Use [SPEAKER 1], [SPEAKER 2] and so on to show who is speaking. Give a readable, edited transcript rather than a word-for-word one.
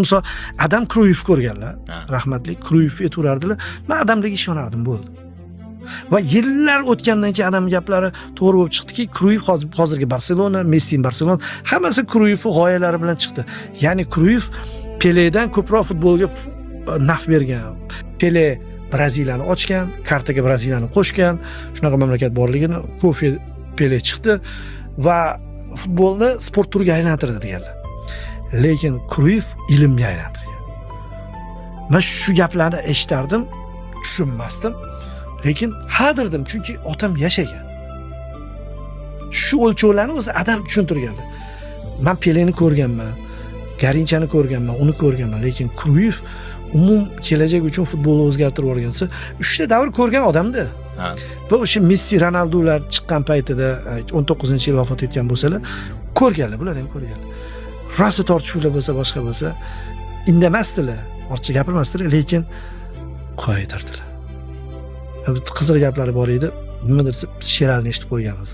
[SPEAKER 1] Misol Adam Kruyff ko'rganlar,
[SPEAKER 2] Ha.
[SPEAKER 1] rahmatli Kruyff ayturardilar. Men Adamga ishonardim, bo'ldi. Va yillar o'tgandan keyin Adam gaplari to'g'ri bo'lib chiqdiki, Kruyff hozirgi Barselona, Messi Barselona, hammasi Kruyff g'oyalari bilan chiqdi. Ya'ni Kruyff Peledan ko'proq futbolga naf bergan. Pele Braziliyani ochgan, kartaga Braziliyani qo'shgan, shunaqa mamlakat borligini ko'fi Pele chiqdi va futbolni sport turiga aylantirdi deganlar. Lekin Kruyff ilmga aylantirgan. Men shu gaplarni eshitardim, tushunmasdim. Lekin hadirdim, chunki otam yashagan. Shu o'lchovlarni o'zi Adam tushuntirganlar. Men Peleni ko'rganman, Garinchani ko'rganman, uni ko'rganman, lekin Kruyff kelajak uchun futbolni o'zgartirib yuborgansa, 3 ta davr ko'rgan odamda.
[SPEAKER 2] Ha.
[SPEAKER 1] Va o'sha Messi, Ronaldolar chiqqan paytida 19-yil vafot etgan bo'lsalar, ko'rganlar, bular ham ko'rganlar. Rosa tortishuvlar bo'lsa, boshqa bo'lsa, indamasdilar, ortiqcha gapirmasdilar, lekin qo'ydirdilar. Qiziq gaplari bor edi. Nimadir she'rlarni eshitib qo'yganmiz.